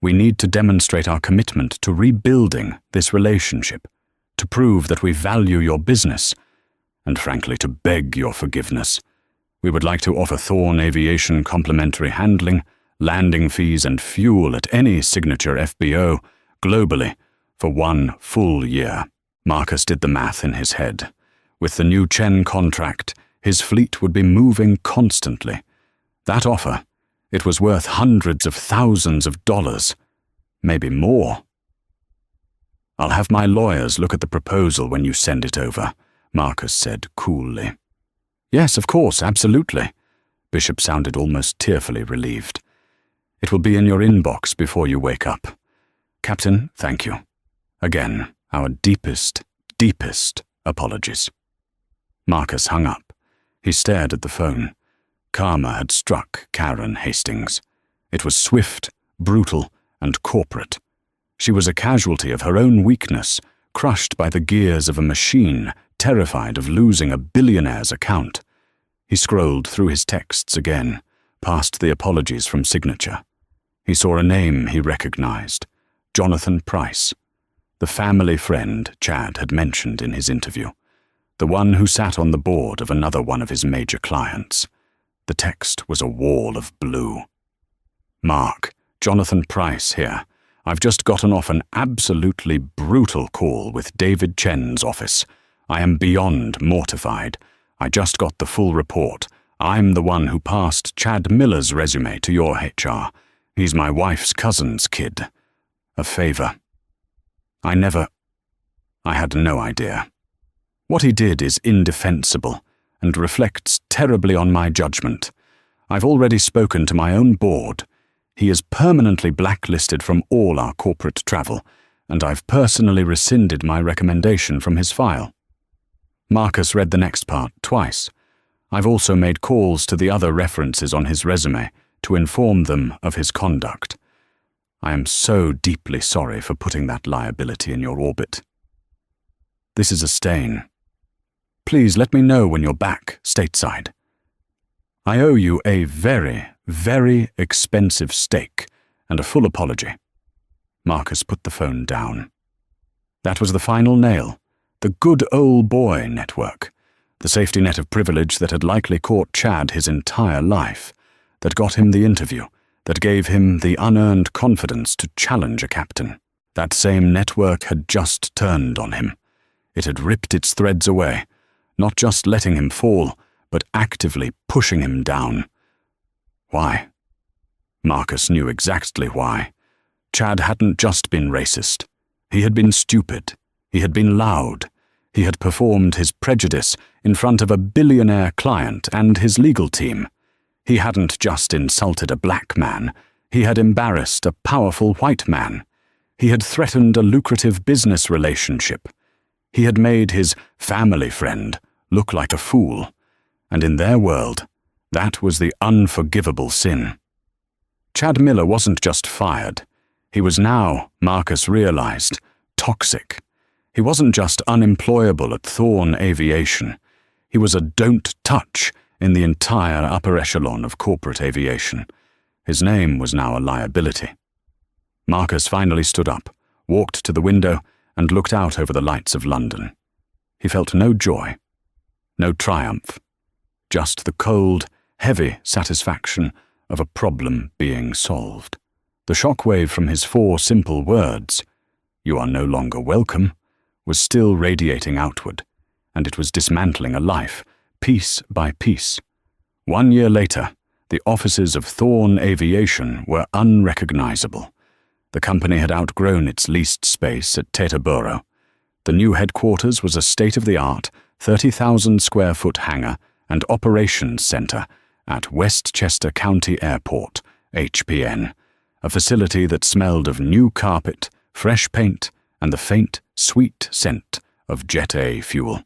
We need to demonstrate our commitment to rebuilding this relationship, to prove that we value your business, and frankly to beg your forgiveness. We would like to offer Thorne Aviation complimentary handling, landing fees and fuel at any signature FBO, globally, for 1 full year. Marcus did the math in his head. With the new Chen contract, his fleet would be moving constantly. That offer, it was worth hundreds of thousands of dollars, maybe more. I'll have my lawyers look at the proposal when you send it over, Marcus said coolly. Yes, of course, absolutely. Bishop sounded almost tearfully relieved. It will be in your inbox before you wake up. Captain, thank you. Again, our deepest apologies. Marcus hung up. He stared at the phone. Karma had struck Karen Hastings. It was swift, brutal, and corporate. She was a casualty of her own weakness, crushed by the gears of a machine, terrified of losing a billionaire's account. He scrolled through his texts again, past the apologies from signature. He saw a name he recognized, Jonathan Price, the family friend Chad had mentioned in his interview, the one who sat on the board of another one of his major clients. The text was a wall of blue. Mark, Jonathan Price here. I've just gotten off an absolutely brutal call with David Chen's office. I am beyond mortified. I just got the full report. I'm the one who passed Chad Miller's resume to your HR. He's my wife's cousin's kid. A favor. I had no idea. What he did is indefensible and reflects terribly on my judgment. I've already spoken to my own board. He is permanently blacklisted from all our corporate travel, and I've personally rescinded my recommendation from his file. Marcus read the next part twice. I've also made calls to the other references on his resume to inform them of his conduct. I am so deeply sorry for putting that liability in your orbit. This is a stain. Please let me know when you're back stateside. I owe you a very, very expensive steak and a full apology. Marcus put the phone down. That was the final nail. The good old boy network. The safety net of privilege that had likely caught Chad his entire life, that got him the interview, that gave him the unearned confidence to challenge a captain. That same network had just turned on him. It had ripped its threads away, not just letting him fall, but actively pushing him down. Why? Marcus knew exactly why. Chad hadn't just been racist. He had been stupid. He had been loud. He had performed his prejudice in front of a billionaire client and his legal team. He hadn't just insulted a black man. He had embarrassed a powerful white man. He had threatened a lucrative business relationship. He had made his family friend look like a fool, and in their world, that was the unforgivable sin. Chad Miller wasn't just fired. He was now, Marcus realized, toxic. He wasn't just unemployable at Thorn Aviation. He was a don't touch in the entire upper echelon of corporate aviation. His name was now a liability. Marcus finally stood up, walked to the window, and looked out over the lights of London. He felt no joy, no triumph, just the cold, heavy satisfaction of a problem being solved. The shockwave from his 4 simple words, "You are no longer welcome," was still radiating outward, and it was dismantling a life, piece by piece. 1 year later, the offices of Thorn Aviation were unrecognizable. The company had outgrown its leased space at Teterboro. The new headquarters was a state-of-the-art, 30,000-square-foot hangar and operations center at Westchester County Airport, HPN, a facility that smelled of new carpet, fresh paint, and the faint, sweet scent of Jet A fuel.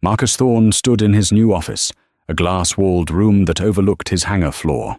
Marcus Thorn stood in his new office, a glass-walled room that overlooked his hangar floor.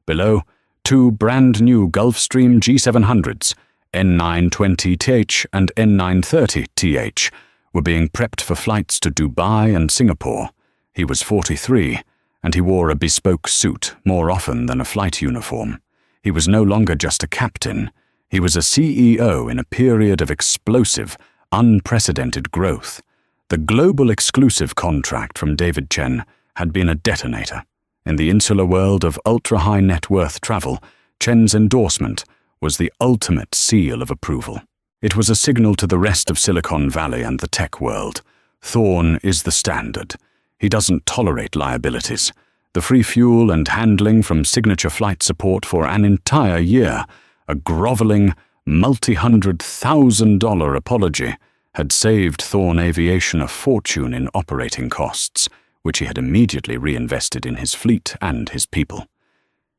Below, 2 brand-new Gulfstream G700s, N920TH and N930TH, were being prepped for flights to Dubai and Singapore. He was 43, and he wore a bespoke suit more often than a flight uniform. He was no longer just a captain. He was a CEO in a period of explosive, unprecedented growth. The global exclusive contract from David Chen had been a detonator. In the insular world of ultra-high net worth travel, Chen's endorsement was the ultimate seal of approval. It was a signal to the rest of Silicon Valley and the tech world. Thorn is the standard. He doesn't tolerate liabilities. The free fuel and handling from signature flight support for an entire year, a groveling, multi-$100,000 apology, had saved Thorn Aviation a fortune in operating costs, which he had immediately reinvested in his fleet and his people.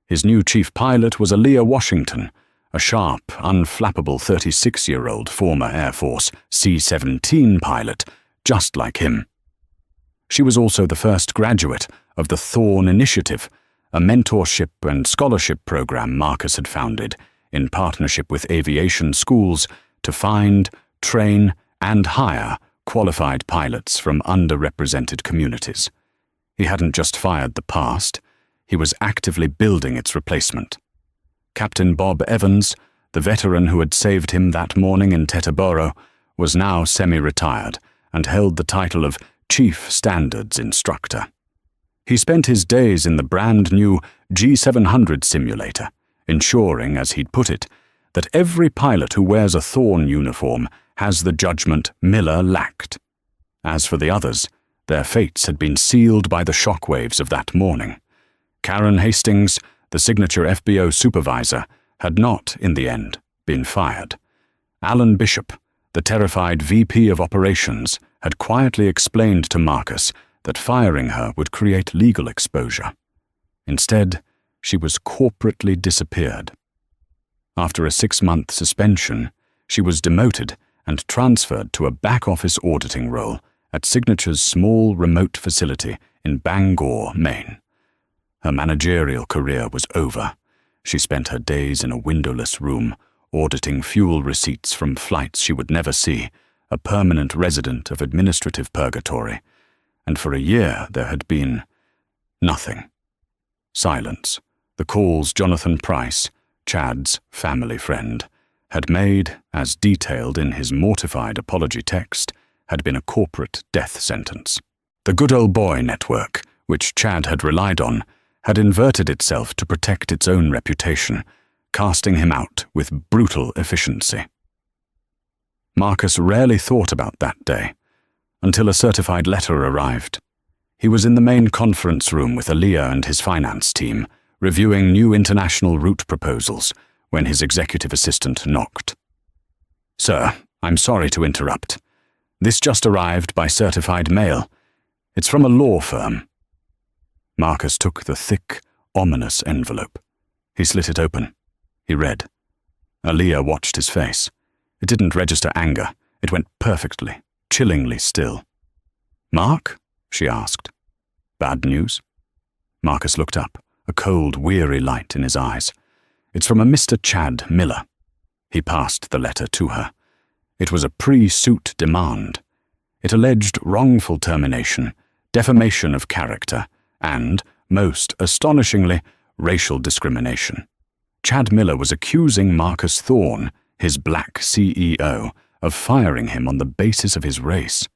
His new chief pilot was Aaliyah Washington, a sharp, unflappable 36-year-old former Air Force C-17 pilot, just like him. She was also the first graduate of the Thorn Initiative, a mentorship and scholarship program Marcus had founded in partnership with aviation schools to find, train, and hire qualified pilots from underrepresented communities. He hadn't just fired the past, he was actively building its replacement. Captain Bob Evans, the veteran who had saved him that morning in Teterboro, was now semi-retired and held the title of Chief Standards Instructor. He spent his days in the brand-new G700 simulator, ensuring, as he'd put it, that every pilot who wears a Thorn uniform has the judgment Miller lacked. As for the others, their fates had been sealed by the shockwaves of that morning. Karen Hastings, the signature FBO supervisor, had not, in the end, been fired. Alan Bishop, the terrified VP of operations, had quietly explained to Marcus that firing her would create legal exposure. Instead, she was corporately disappeared. After a 6-month suspension, she was demoted and transferred to a back-office auditing role at Signature's small remote facility in Bangor, Maine. Her managerial career was over. She spent her days in a windowless room, auditing fuel receipts from flights she would never see, a permanent resident of administrative purgatory. And for a year there had been nothing. Silence. The calls Jonathan Price, Chad's family friend, had made, as detailed in his mortified apology text, had been a corporate death sentence. The Good Old Boy network, which Chad had relied on, had inverted itself to protect its own reputation, casting him out with brutal efficiency. Marcus rarely thought about that day, until a certified letter arrived. He was in the main conference room with Aaliyah and his finance team, reviewing new international route proposals, when his executive assistant knocked. "Sir, I'm sorry to interrupt. This just arrived by certified mail. It's from a law firm." Marcus took the thick, ominous envelope. He slit it open. He read. Aaliyah watched his face. It didn't register anger. It went perfectly, chillingly still. "Mark?" she asked. "Bad news?" Marcus looked up, a cold, weary light in his eyes. "It's from a Mr. Chad Miller." He passed the letter to her. It was a pre-suit demand. It alleged wrongful termination, defamation of character, and, most astonishingly, racial discrimination. Chad Miller was accusing Marcus Thorne, his black CEO, of firing him on the basis of his race.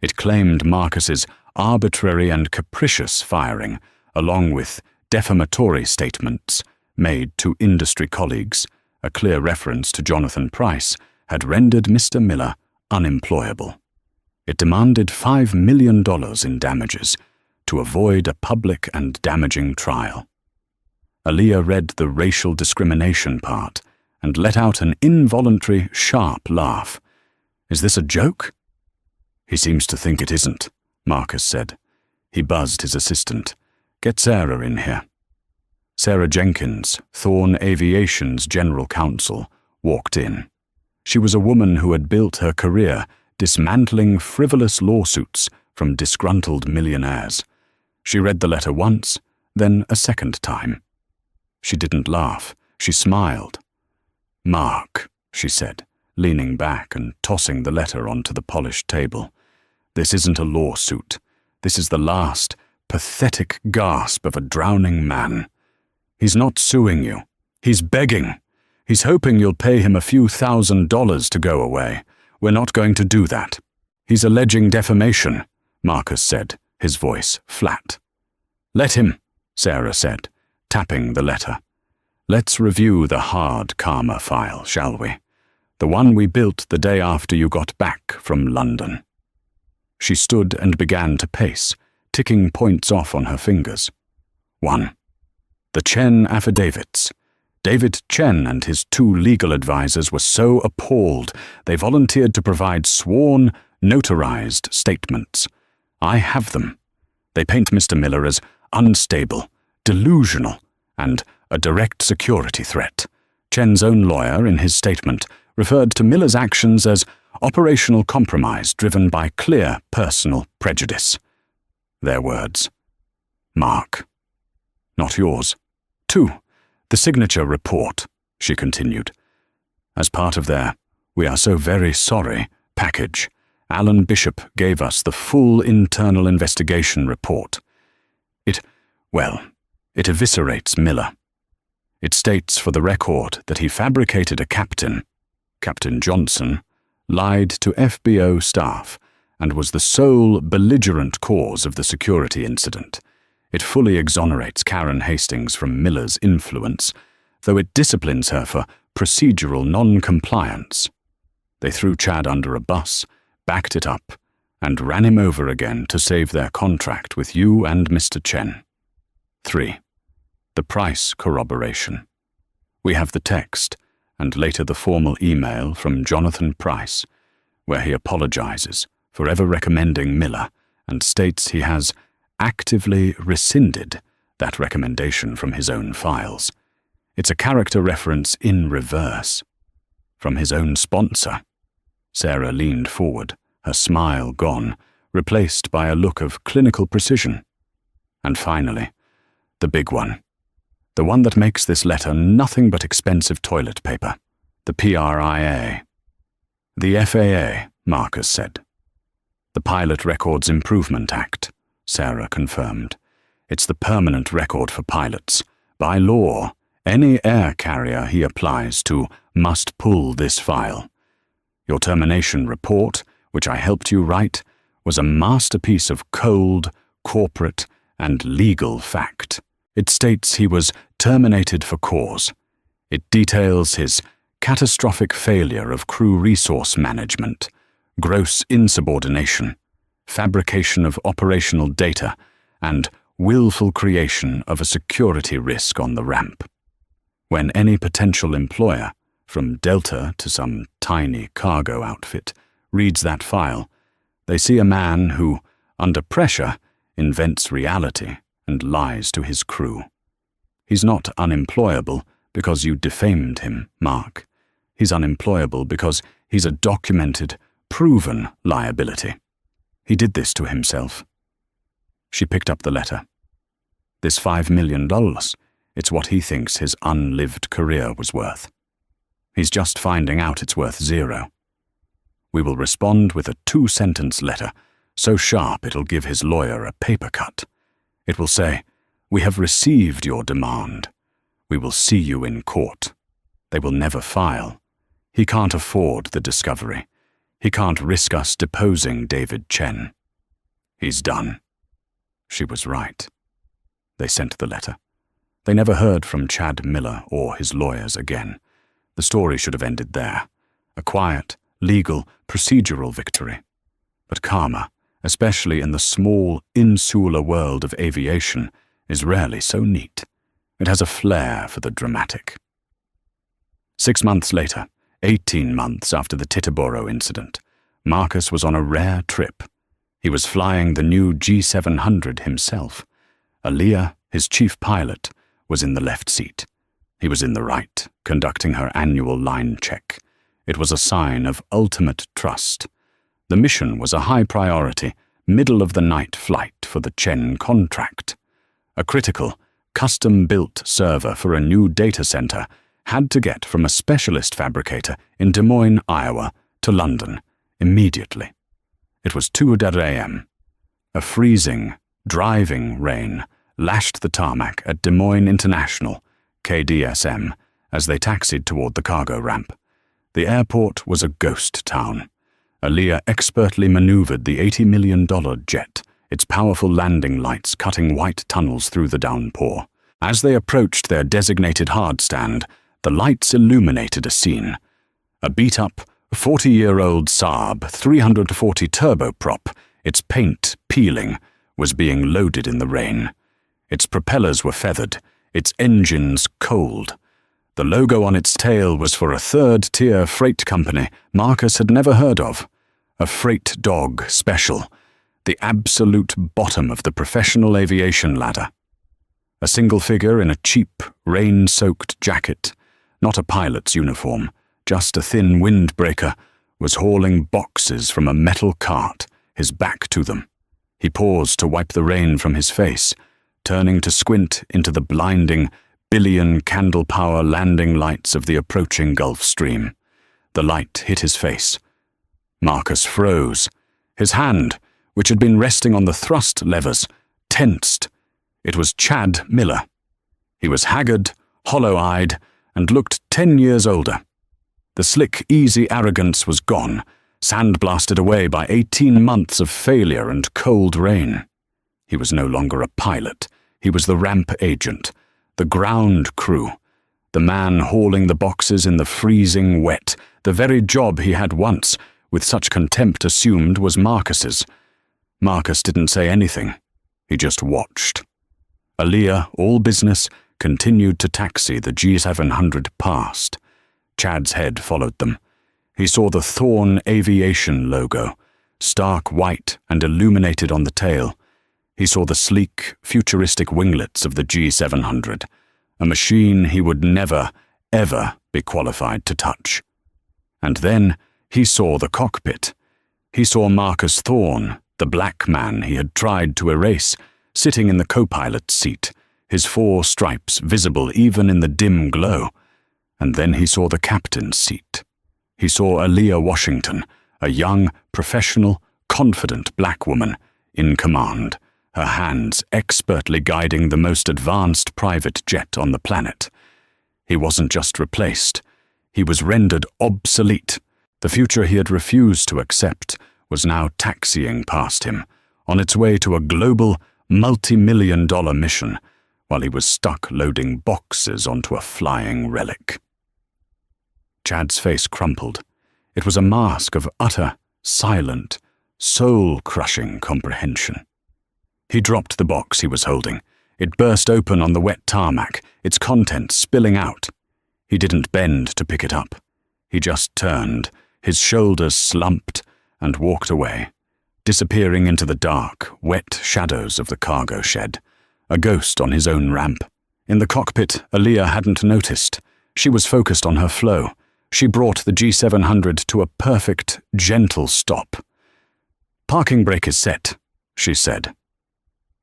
It claimed Marcus's arbitrary and capricious firing, along with defamatory statements made to industry colleagues, a clear reference to Jonathan Price, had rendered Mr. Miller unemployable. It demanded $5 million in damages to avoid a public and damaging trial. Aaliyah read the racial discrimination part and let out an involuntary, sharp laugh. "Is this a joke?" "He seems to think it isn't," Marcus said. He buzzed his assistant. "Get Sarah in here." Sarah Jenkins, Thorne Aviation's general counsel, walked in. She was a woman who had built her career dismantling frivolous lawsuits from disgruntled millionaires. She read the letter once, then a second time. She didn't laugh. She smiled. "Mark," she said, leaning back and tossing the letter onto the polished table. "This isn't a lawsuit. This is the last, pathetic gasp of a drowning man. He's not suing you. He's begging. He's hoping you'll pay him a few $1,000s to go away. We're not going to do that. He's alleging defamation," Marcus said, his voice flat. "Let him," Sarah said, tapping the letter. "Let's review the hard karma file, shall we? The one we built the day after you got back from London." She stood and began to pace, ticking points off on her fingers. 1. The Chen affidavits. David Chen and his 2 legal advisors were so appalled they volunteered to provide sworn, notarized statements. I have them. They paint Mr. Miller as unstable, delusional, and a direct security threat. Chen's own lawyer, in his statement, referred to Miller's actions as operational compromise driven by clear personal prejudice. Their words. Mark. Not yours. 2. The signature report, she continued. As part of their "we are so very sorry" package, Alan Bishop gave us the full internal investigation report. It eviscerates Miller. It states for the record that he fabricated a captain, Captain Johnson, lied to FBO staff, and was the sole belligerent cause of the security incident. It fully exonerates Karen Hastings from Miller's influence, though it disciplines her for procedural non-compliance. They threw Chad under a bus, backed it up, and ran him over again to save their contract with you and Mr. Chen. 3. The price corroboration. We have the text, and later the formal email from Jonathan Price, where he apologizes for ever recommending Miller and states he has actively rescinded that recommendation from his own files. It's a character reference in reverse. From his own sponsor. Sarah leaned forward, her smile gone, replaced by a look of clinical precision. And finally, the big one. The one that makes this letter nothing but expensive toilet paper. The PRIA. The FAA, Marcus said. The Pilot Records Improvement Act, Sarah confirmed. It's the permanent record for pilots. By law, any air carrier he applies to must pull this file. Your termination report, which I helped you write, was a masterpiece of cold, corporate, and legal fact. It states he was terminated for cause. It details his catastrophic failure of crew resource management, gross insubordination, fabrication of operational data, and willful creation of a security risk on the ramp. When any potential employer, from Delta to some tiny cargo outfit, reads that file, they see a man who, under pressure, invents reality and lies to his crew. He's not unemployable because you defamed him, Mark. He's unemployable because He's a documented, proven liability. He did this to himself. She picked up the letter. This $5 million, it's what he thinks his unlived career was worth. He's just finding out it's worth $0. We will respond with a 2-sentence letter, so sharp it'll give his lawyer a paper cut. It will say, "We have received your demand. We will see you in court." They will never file. He can't afford the discovery. He can't risk us deposing David Chen. He's done. She was right. They sent the letter. They never heard from Chad Miller or his lawyers again. The story should have ended there. A quiet, legal, procedural victory. But karma, especially in the small, insular world of aviation, is rarely so neat. It has a flair for the dramatic. 6 months later, 18 months after the Titiboro incident, Marcus was on a rare trip. He was flying the new G700 himself. Aaliyah, his chief pilot, was in the left seat. He was in the right, conducting her annual line check. It was a sign of ultimate trust. The mission was a high priority, middle-of-the-night flight for the Chen contract. A critical, custom-built server for a new data center had to get from a specialist fabricator in Des Moines, Iowa, to London immediately. It was 2:00 a.m. A freezing, driving rain lashed the tarmac at Des Moines International, KDSM, as they taxied toward the cargo ramp. The airport was a ghost town. Aaliyah expertly maneuvered the $80 million jet, its powerful landing lights cutting white tunnels through the downpour. As they approached their designated hard stand, the lights illuminated a scene. A beat-up, 40-year-old Saab 340 turboprop, its paint peeling, was being loaded in the rain. Its propellers were feathered, its engines cold. The logo on its tail was for a third-tier freight company Marcus had never heard of. A freight dog special, the absolute bottom of the professional aviation ladder. A single figure in a cheap, rain-soaked jacket, not a pilot's uniform, just a thin windbreaker, was hauling boxes from a metal cart, his back to them. He paused to wipe the rain from his face, turning to squint into the blinding, billion candle-power landing lights of the approaching Gulf Stream. The light hit his face. Marcus froze. His hand, which had been resting on the thrust levers, tensed. It was Chad Miller. He was haggard, hollow-eyed, and looked 10 years older. The slick, easy arrogance was gone, sandblasted away by 18 months of failure and cold rain. He was no longer a pilot. He was the ramp agent, the ground crew, the man hauling the boxes in the freezing wet, the very job he had once, with such contempt assumed, was Marcus's. Marcus didn't say anything. He just watched. Aaliyah, all business, continued to taxi the G700 past. Chad's head followed them. He saw the Thorn Aviation logo, stark white and illuminated on the tail. He saw the sleek, futuristic winglets of the G700, a machine he would never, ever be qualified to touch. And then he saw the cockpit. He saw Marcus Thorn, the black man he had tried to erase, sitting in the co-pilot's seat, his 4 stripes visible even in the dim glow. And then he saw the captain's seat. He saw Aaliyah Washington, a young, professional, confident black woman, in command, her hands expertly guiding the most advanced private jet on the planet. He wasn't just replaced. He was rendered obsolete. The future he had refused to accept was now taxiing past him, on its way to a global, multi-million-dollar mission, while he was stuck loading boxes onto a flying relic. Chad's face crumpled. It was a mask of utter, silent, soul-crushing comprehension. He dropped the box he was holding. It burst open on the wet tarmac, its contents spilling out. He didn't bend to pick it up. He just turned, his shoulders slumped, and walked away, disappearing into the dark, wet shadows of the cargo shed, a ghost on his own ramp. In the cockpit, Aaliyah hadn't noticed. She was focused on her flow. She brought the G700 to a perfect, gentle stop. "Parking brake is set," she said.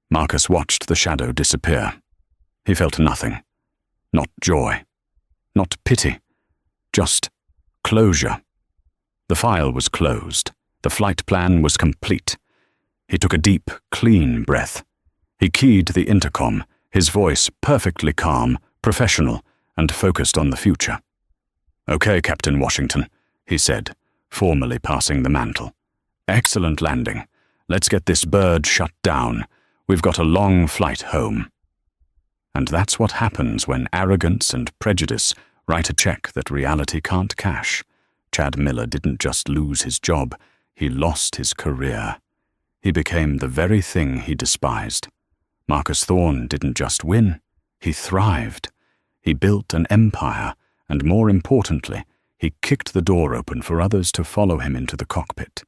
Marcus watched the shadow disappear. He felt nothing. Not joy. Not pity. Just closure. The file was closed. The flight plan was complete. He took a deep, clean breath. He keyed the intercom, his voice perfectly calm, professional, and focused on the future. "Okay, Captain Washington," he said, formally passing the mantle. "Excellent landing. Let's get this bird shut down. We've got a long flight home." And that's what happens when arrogance and prejudice write a check that reality can't cash. Chad Miller didn't just lose his job, he lost his career. He became the very thing he despised. Marcus Thorne didn't just win, he thrived. He built an empire, and more importantly, he kicked the door open for others to follow him into the cockpit.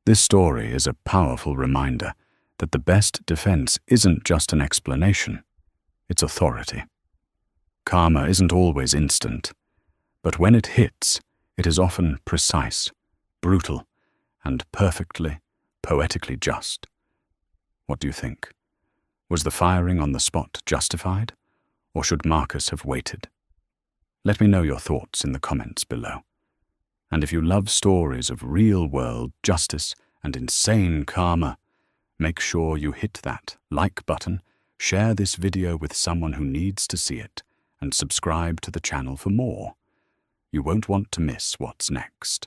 This story is a powerful reminder that the best defense isn't just an explanation, it's authority. Karma isn't always instant, but when it hits, it is often precise, brutal, and perfectly, poetically just. What do you think? Was the firing on the spot justified, or should Marcus have waited? Let me know your thoughts in the comments below. And if you love stories of real-world justice and insane karma, make sure you hit that like button, share this video with someone who needs to see it, and subscribe to the channel for more. You won't want to miss what's next.